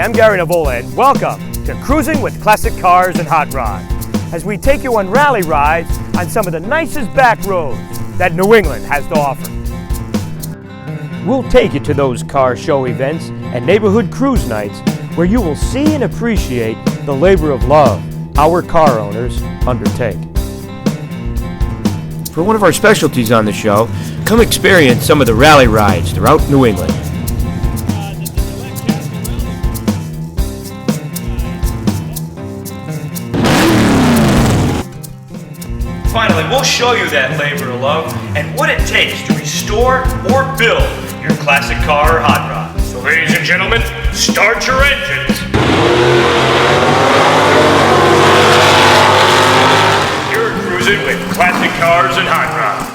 I'm Gary Navola, and welcome to Cruising with Classic Cars and Hot Rods, as we take you on rally rides on some of the nicest back roads that New England has to offer. We'll take you to those car show events and neighborhood cruise nights where you will see and appreciate the labor of love our car owners undertake. For one of our specialties on the show, come experience some of the rally rides throughout New England. Finally, we'll show you that labor of love and what it takes to restore or build your classic car or hot rod. So ladies and gentlemen, start your engines. You're cruising with classic cars and hot rods.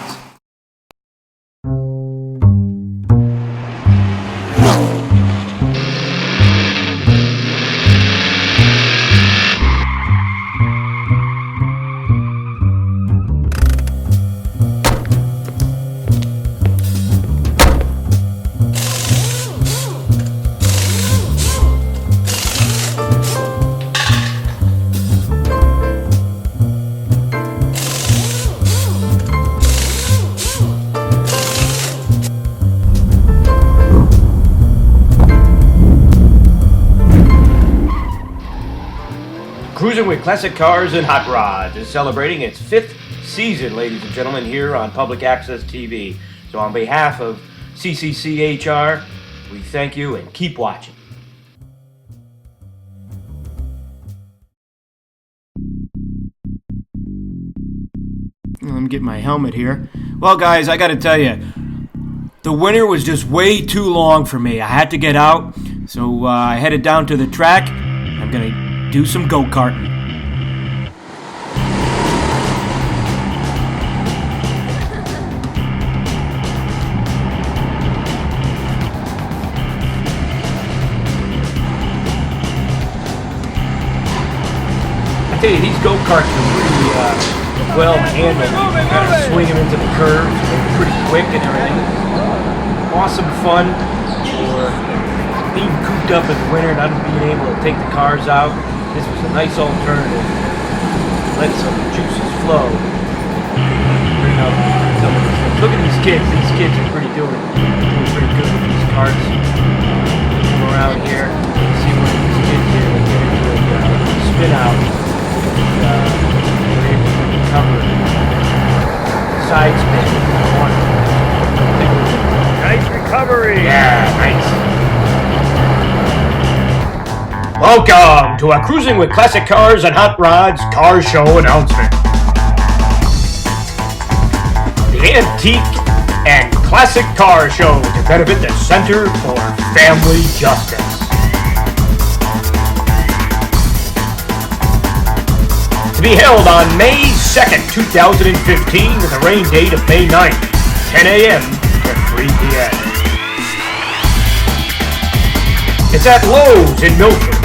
Cruising with Classic Cars and Hot Rods is celebrating its 5th season, ladies and gentlemen, here on Public Access TV. So on behalf of CCCHR, we thank you and keep watching. Let me get my helmet here. Well, guys, I got to tell you, the winter was just way too long for me. I had to get out, so I headed down to the track. I'm going to do some go-karting. I tell you, these go-karts are really well handled. You can kind of swing them into the curves. They're pretty quick and everything. Awesome fun for being cooped up in the winter, not being able to take the cars out. This was a nice alternative. Let some juices flow. Bring up some of these things. Look at these kids. These kids are doing pretty good with these carts. Come around here, see one of these kids here. They get into a spin out. They're able to recover side spin. Nice recovery. Yeah, nice. Welcome to a Cruising with Classic Cars and Hot Rods car show announcement. The Antique and Classic Car Show to benefit the Center for Family Justice. To be held on May 2nd, 2015 with a rain date of May 9th, 10 a.m. to 3 p.m. It's at Lowe's in Milford.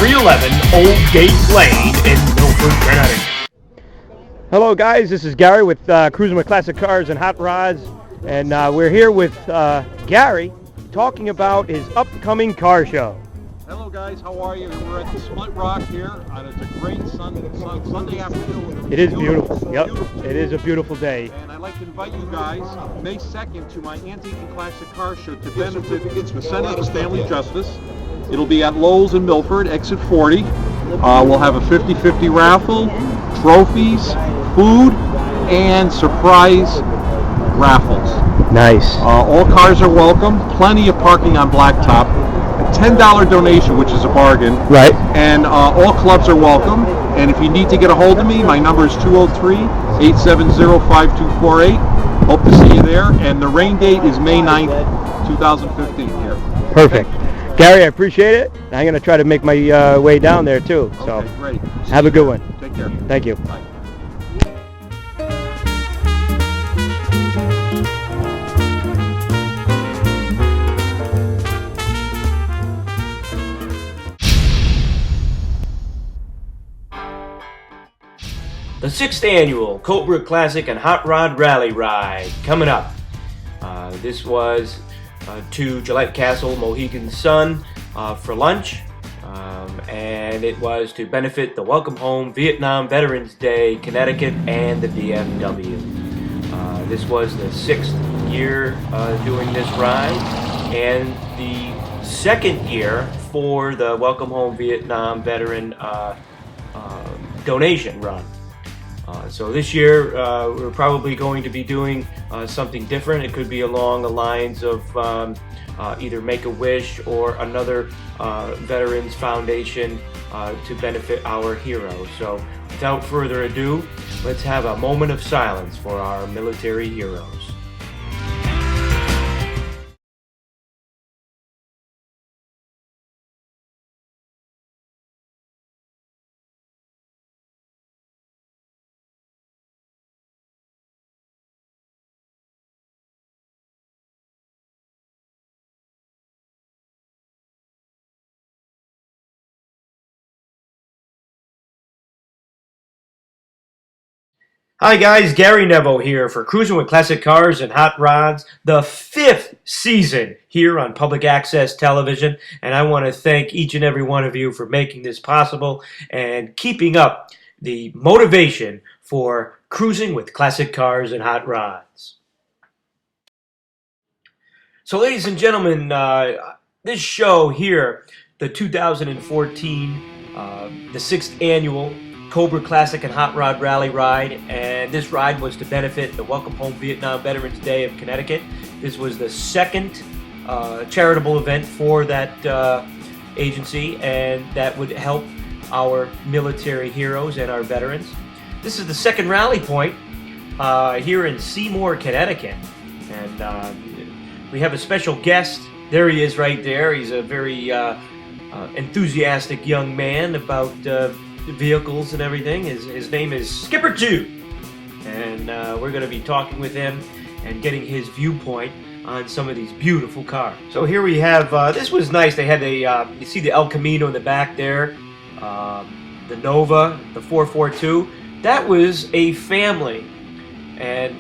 311 Old Gate Lane in Milford, Connecticut. Hello guys, this is Gary with Cruising with Classic Cars and Hot Rods, and we're here with Gary talking about his upcoming car show. Hello guys, how are you? We're at the Split Rock here, and it's a great Sunday afternoon. It is beautiful. Yep, it is a beautiful day. And I'd like to invite you guys May 2nd to my Antique and Classic Car Show to benefit the Center for Family Justice. It'll be at Lowe's in Milford, exit 40. We'll have a 50-50 raffle, trophies, food, and surprise raffles. Nice. All cars are welcome. Plenty of parking on Blacktop. A $10 donation, which is a bargain. Right. And all clubs are welcome. And if you need to get a hold of me, my number is 203-870-5248. Hope to see you there. And the rain date is May 9th, 2015 here. Perfect. Gary, I appreciate it. I'm going to try to make my way down there too. So, okay, great. Have a good one. Take care. Thank you. Bye. The 6th annual Cobra Classic and Hot Rod Rally Ride coming up. This was to Gillette Castle Mohegan Sun for lunch. and it was to benefit the Welcome Home Vietnam Veterans Day, Connecticut, and the VFW. This was the 6th year doing this ride, and the 2nd year for the Welcome Home Vietnam Veteran donation run. So this year we're probably going to be doing something different. It could be along the lines of either Make-A-Wish or another Veterans Foundation to benefit our heroes. So without further ado, let's have a moment of silence for our military heroes. Hi guys, Gary Nevo here for Cruising with Classic Cars and Hot Rods, the 5th season here on Public Access Television, and I want to thank each and every one of you for making this possible and keeping up the motivation for Cruising with Classic Cars and Hot Rods. So ladies and gentlemen, this show here, the 2014, the 6th annual Cobra Classic and Hot Rod Rally Ride, and this ride was to benefit the Welcome Home Vietnam Veterans Day of Connecticut. This was the 2nd charitable event for that agency, and that would help our military heroes and our veterans. This is the 2nd rally point here in Seymour, Connecticut, and we have a special guest. There he is right there. He's a very enthusiastic young man about vehicles and everything. His name is Skipper 2, and we're going to be talking with him and getting his viewpoint on some of these beautiful cars. So here we have, this was nice. They had a, you see the El Camino in the back there, the Nova, the 442. That was a family, and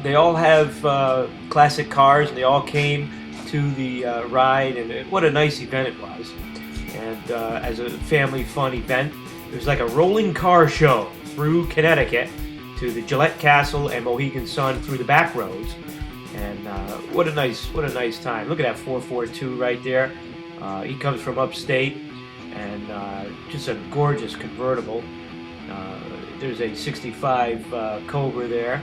they all have classic cars, and they all came to the ride, and what a nice event it was. And as a family fun event, it was like a rolling car show through Connecticut to the Gillette Castle and Mohegan Sun through the back roads. And what a nice time. Look at that 442 right there. He comes from upstate, and just a gorgeous convertible. There's a 65 Cobra there.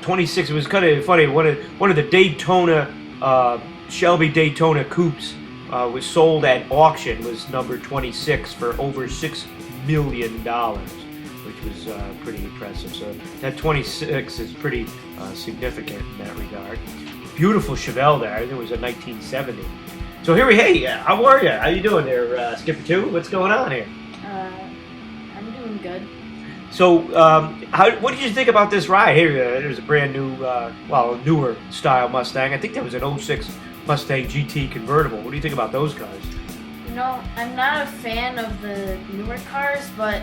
26. It was kind of funny. One of the Daytona Shelby Daytona coupes was sold at auction, was number 26 for over $6 million, which was pretty impressive. So that 26 is pretty significant in that regard. Beautiful Chevelle there. I think it was a 1970. So here hey, how are you? How you doing there, Skipper 2? What's going on here? I'm doing good. So, what did you think about this ride? Here, there's a brand new, well, newer style Mustang. I think that was an 06 Mustang GT convertible. What do you think about those cars? You know, I'm not a fan of the newer cars, but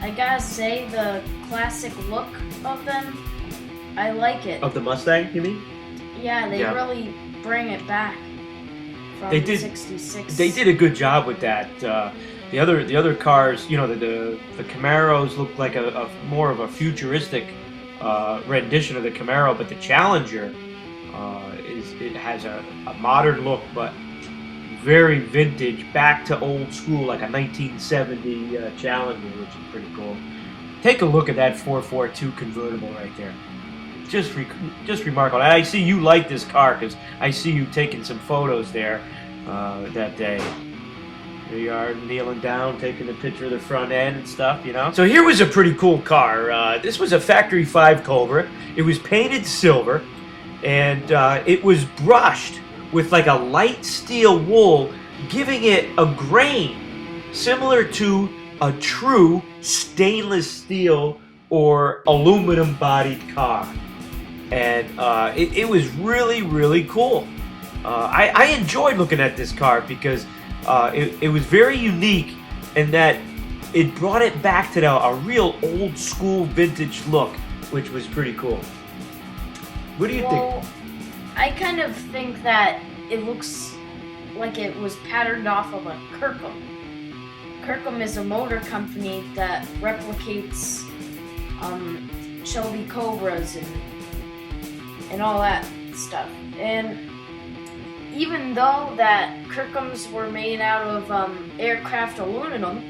I gotta say the classic look of them, I like it. Of the Mustang, you mean? Yeah, they really bring it back from they did, 66. They did a good job with that. The other cars, you know, the Camaros look like a more of a futuristic rendition of the Camaro, but the Challenger it has a modern look, but very vintage, back to old school, like a 1970 Challenger, which is pretty cool. Take a look at that 442 convertible right there. Just remarkable. I see you like this car because I see you taking some photos there that day. Here you are kneeling down, taking a picture of the front end and stuff, you know. So here was a pretty cool car. This was a Factory 5 Cobra. It was painted silver, and it was brushed with like a light steel wool, giving it a grain similar to a true stainless steel or aluminum bodied car. And it was really, really cool. I enjoyed looking at this car because it was very unique in that it brought it back to a real old school vintage look, which was pretty cool. What do you think? I kind of think that it looks like it was patterned off of a Kirkham. Kirkham is a motor company that replicates Shelby Cobras and all that stuff. And even though that Kirkhams were made out of aircraft aluminum,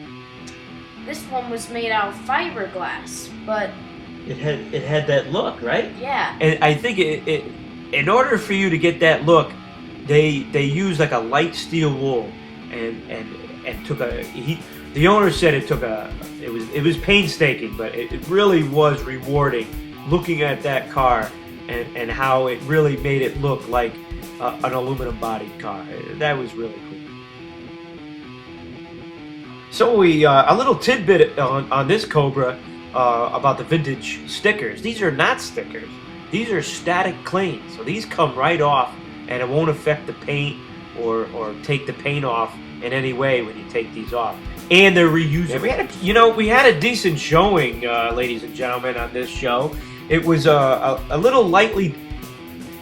this one was made out of fiberglass. But it had that look, right? yeah. And I think it in order for you to get that look, they used like a light steel wool and took the owner said it was painstaking, but it really was rewarding looking at that car and how it really made it look like an aluminum bodied car. That was really cool. So a little tidbit on this Cobra about the vintage stickers. These are not stickers. These are static cleans. So these come right off and it won't affect the paint or take the paint off in any way when you take these off. And they're reusable. We had a decent showing, ladies and gentlemen, on this show. It was a little lightly.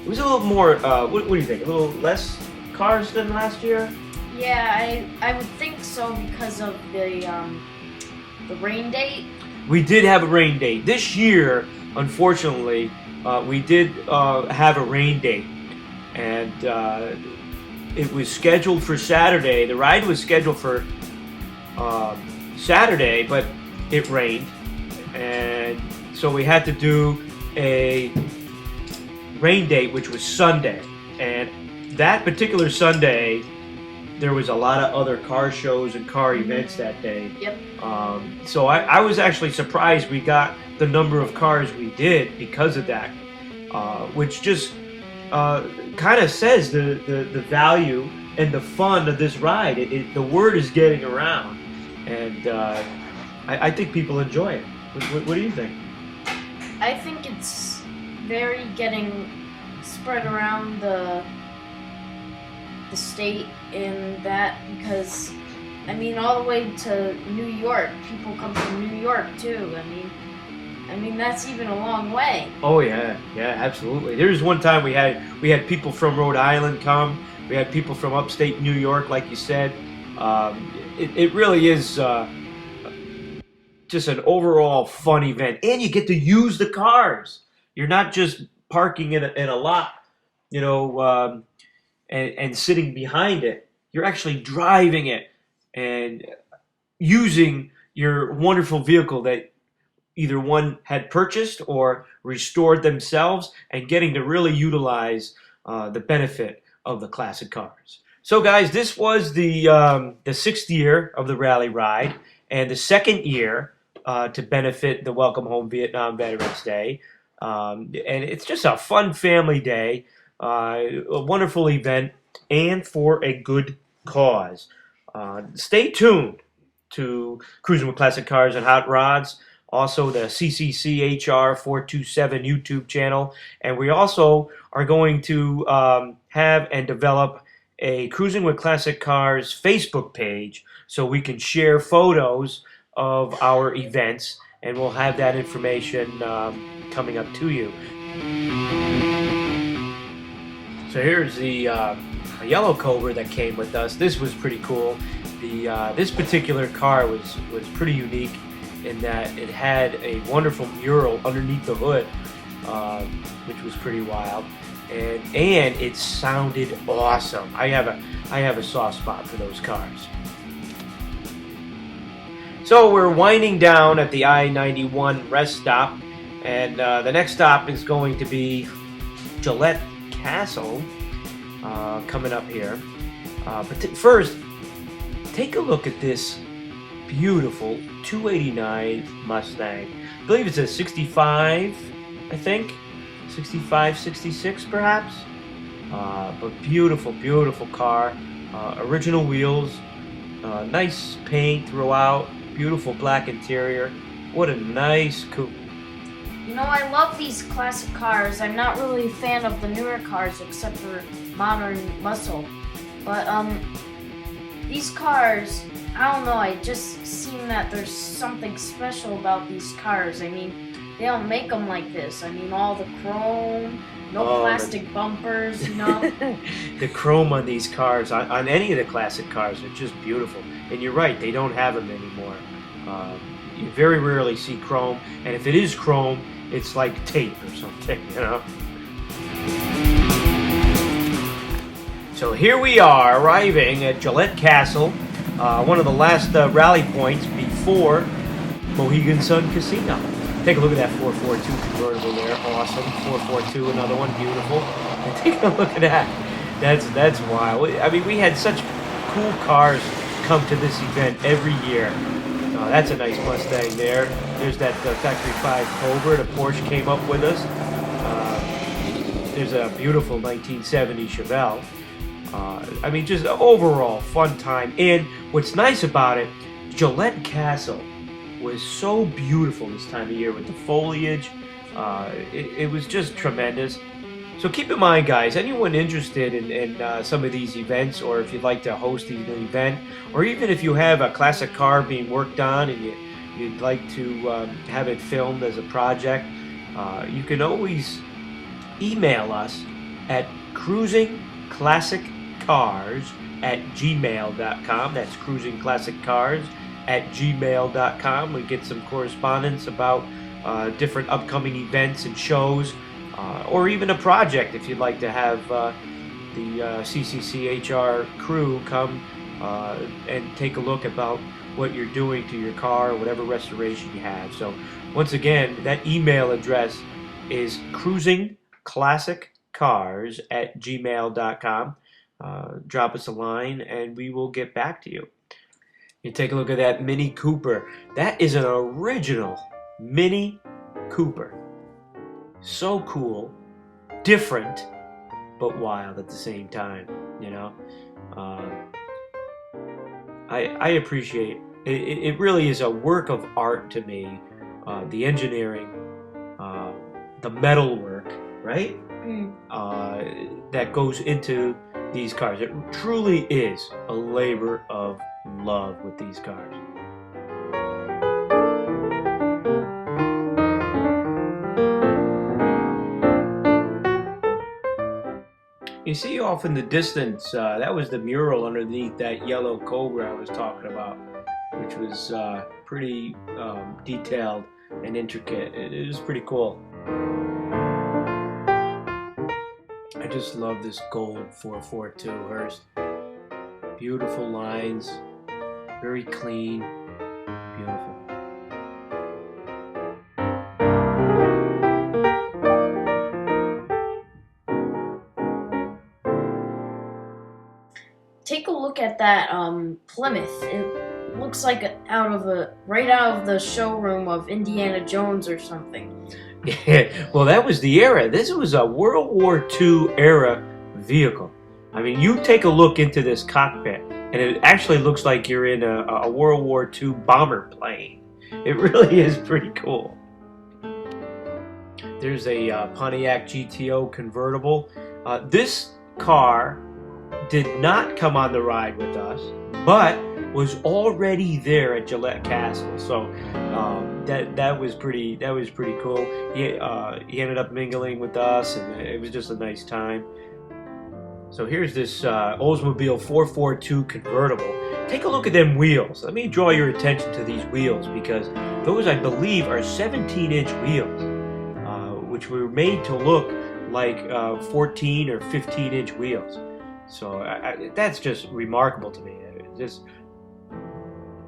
It was a little more. What do you think? A little less cars than last year? Yeah, I would think so because of the rain date. We did have a rain date this year. Unfortunately, we did have a rain date, and it was scheduled for Saturday. The ride was scheduled for Saturday, but it rained, and so we had to do a rain date, which was Sunday. And that particular Sunday, there was a lot of other car shows and car events that day. Yep. So I was actually surprised we got the number of cars we did because of that, which just kind of says the value and the fun of this ride. The word is getting around, and I think people enjoy it. What do you think? I think it's very getting spread around the state in that, because I mean all the way to New York. People come from New York too. I mean that's even a long way. Oh yeah, absolutely. There was one time we had people from Rhode Island come. We had people from upstate New York, like you said. It really is just an overall fun event, and you get to use the cars. You're not just parking in a lot, and sitting behind it. You're actually driving it and using your wonderful vehicle that either one had purchased or restored themselves, and getting to really utilize the benefit of the classic cars. So guys, this was the sixth year of the rally ride, and the second year to benefit the Welcome Home Vietnam Veterans Day. And it's just a fun family day, a wonderful event, and for a good cause. Stay tuned to Cruising with Classic Cars and Hot Rods, also the CCCHR 427 YouTube channel, and we also are going to have and develop a Cruising with Classic Cars Facebook page so we can share photos of our events, and we'll have that information coming up to you. So here's the a yellow Cobra that came with us. This was pretty cool. This particular car was pretty unique in that it had a wonderful mural underneath the hood, which was pretty wild, and it sounded awesome. I have a soft spot for those cars. So we're winding down at the I-91 rest stop, and the next stop is going to be Gillette Castle, coming up here. But first, take a look at this beautiful 289 Mustang. I believe it's a 65, I think. 65, 66 perhaps. But beautiful, beautiful car. Original wheels. Nice paint throughout. Beautiful black interior. What a nice coupe. I love these classic cars. I'm not really a fan of the newer cars except for modern muscle. But these cars, I don't know, I just seem that there's something special about these cars. I mean, they don't make them like this. I mean, all the chrome, no plastic bumpers, The chrome on these cars, on any of the classic cars, are just beautiful. And you're right, they don't have them anymore. You very rarely see chrome, and if it is chrome, it's like tape or something, So here we are, arriving at Gillette Castle, one of the last rally points before Mohegan Sun Casino. Take a look at that 442 convertible there, awesome. 442, another one, beautiful. And take a look at that. That's wild. I mean, we had such cool cars come to this event every year. That's a nice Mustang there. There's that Factory 5 Cobra. The Porsche came up with us. There's a beautiful 1970 Chevelle. I mean, just overall fun time. And what's nice about it, Gillette Castle was so beautiful this time of year with the foliage. It was just tremendous. So keep in mind, guys, anyone interested in some of these events, or if you'd like to host an event, or even if you have a classic car being worked on and you'd like to have it filmed as a project, you can always email us at cruisingclassiccars@gmail.com. That's cruisingclassiccars@gmail.com. We get some correspondence about different upcoming events and shows, or even a project if you'd like to have the CCCHR crew come and take a look about what you're doing to your car or whatever restoration you have. So once again, that email address is cruisingclassiccars@gmail.com. Drop us a line and we will get back to you. You take a look at that Mini Cooper. That is an original Mini Cooper. So cool, different, but wild at the same time, I appreciate it. It really is a work of art to me. The engineering, the metal work, right? That goes into these cars. It truly is a labor of love with these cars. You see off in the distance, that was the mural underneath that yellow Cobra I was talking about, which was pretty detailed and intricate. It was pretty cool. I just love this gold 442 Hearst. Beautiful lines, very clean, beautiful. Take a look at that Plymouth. It looks like right out of the showroom of Indiana Jones or something. Yeah, well, that was the era. This was a World War II era vehicle. I mean, you take a look into this cockpit, and it actually looks like you're in a World War II bomber plane. It really is pretty cool. There's a Pontiac GTO convertible. This car did not come on the ride with us, but was already there at Gillette Castle. So that was pretty cool. He ended up mingling with us, and it was just a nice time. So here's this Oldsmobile 442 convertible. Take a look at them wheels. Let me draw your attention to these wheels, because those, I believe, are 17-inch wheels, which were made to look like 14 or 15-inch wheels. So that's just remarkable to me. Just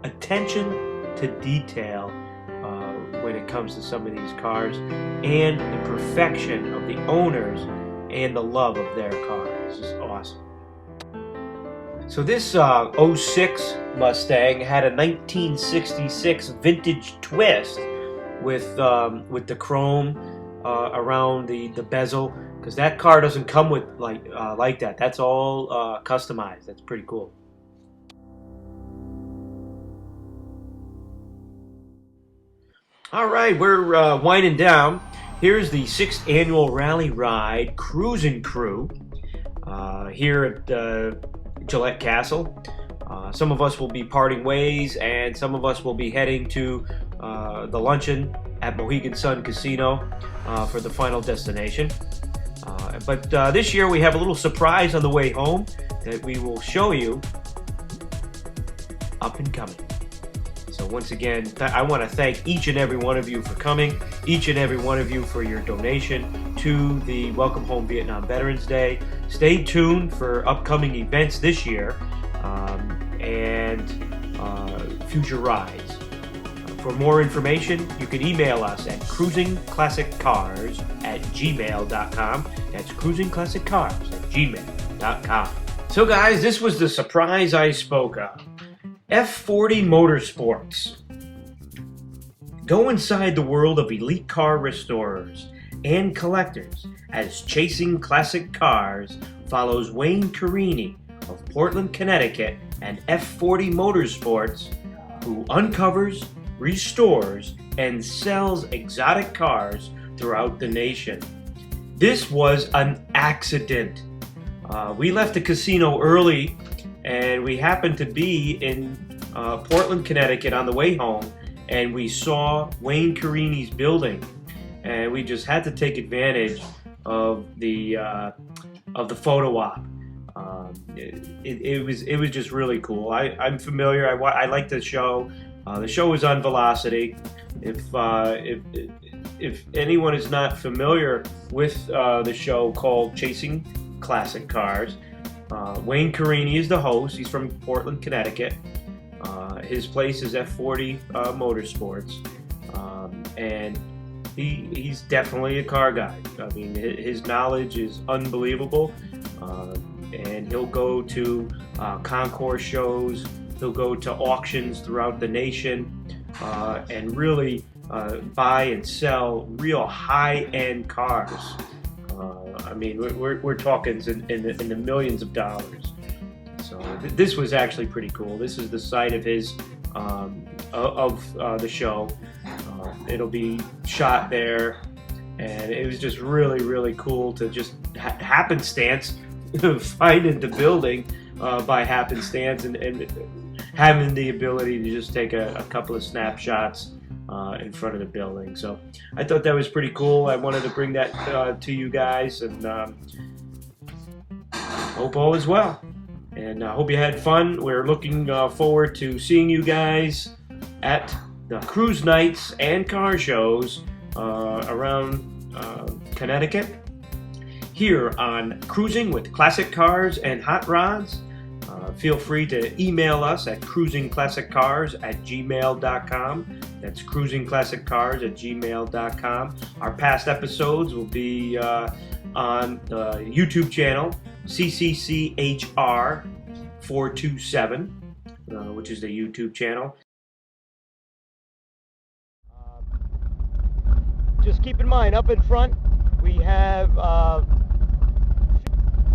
attention to detail when it comes to some of these cars, and the perfection of the owners and the love of their car. It's just awesome. So this 06 Mustang had a 1966 vintage twist with the chrome around the bezel, because that car doesn't come with like that. That's all customized. That's pretty cool. All right, we're winding down. Here's the 6th annual Rally Ride Cruising Crew here at Gillette Castle. Some of us will be parting ways, and some of us will be heading to the luncheon at Mohegan Sun Casino for the final destination. But this year we have a little surprise on the way home that we will show you up and coming. So once again, I want to thank each and every one of you for coming, each and every one of you for your donation to the Welcome Home Vietnam Veterans Day. Stay tuned for upcoming events this year and future rides. For more information, you can email us at cruisingclassiccars@gmail.com. That's cruisingclassiccars@gmail.com. So guys, this was the surprise I spoke of. F40 Motorsports. Go inside the world of elite car restorers and collectors as Chasing Classic Cars follows Wayne Carini of Portland, Connecticut and F40 Motorsports, who uncovers, restores, and sells exotic cars throughout the nation. This was an accident. We left the casino early and we happened to be in Portland, Connecticut on the way home, and we saw Wayne Carini's building, and we just had to take advantage of the photo op. It was just really cool. I'm familiar. I like the show. The show is on Velocity. If anyone is not familiar with the show called Chasing Classic Cars, Wayne Carini is the host. He's from Portland, Connecticut. His place is F40 Motorsports, and he's definitely a car guy. I mean, his knowledge is unbelievable, and he'll go to concours shows. He'll go to auctions throughout the nation and really buy and sell real high-end cars. I mean, we're talking in the millions of dollars. So this was actually pretty cool. This is the site of his the show. It'll be shot there, and it was just really, really cool to just happenstance finding the building by happenstance and having the ability to just take a couple of snapshots in front of the building. So I thought that was pretty cool. I wanted to bring that to you guys, and hope all is well. And I hope you had fun. We're looking forward to seeing you guys at the cruise nights and car shows around Connecticut here on Cruising with Classic Cars and Hot Rods. Feel free to email us at cruisingclassiccars@gmail.com. That's cruisingclassiccars@gmail.com. Our past episodes will be on the YouTube channel, CCCHR 427, which is the YouTube channel. Just keep in mind, up in front, we have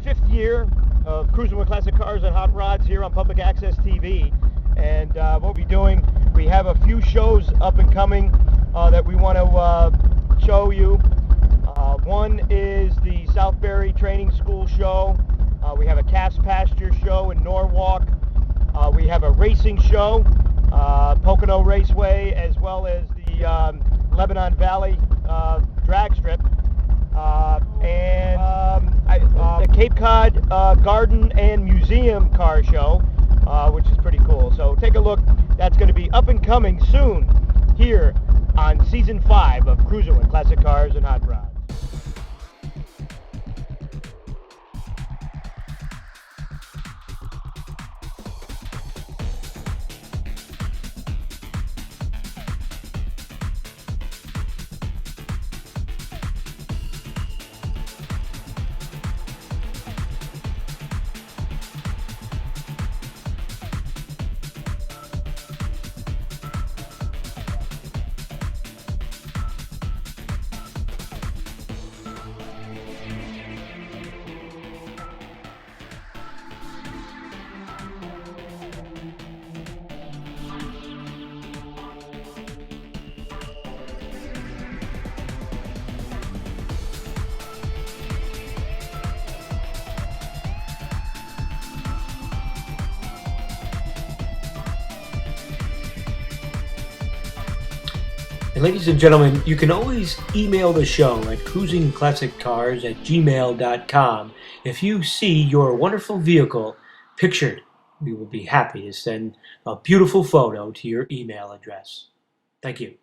5th year of Cruising with Classic Cars and Hot Rods here on Public Access TV. And what we'll be doing, we have a few shows up and coming that we want to show you. One is the Southbury Training School show. We have a calf's pasture show in Norwalk. We have a racing show, Pocono Raceway, as well as the Lebanon Valley drag strip. The Cape Cod Garden and Museum car show, which is pretty cool. So take a look. That's going to be up and coming soon here on Season 5 of Cruising with Classic Cars and Hot Rods. And ladies and gentlemen, you can always email the show at cruisingclassiccars@gmail.com if you see your wonderful vehicle pictured. We will be happy to send a beautiful photo to your email address. Thank you.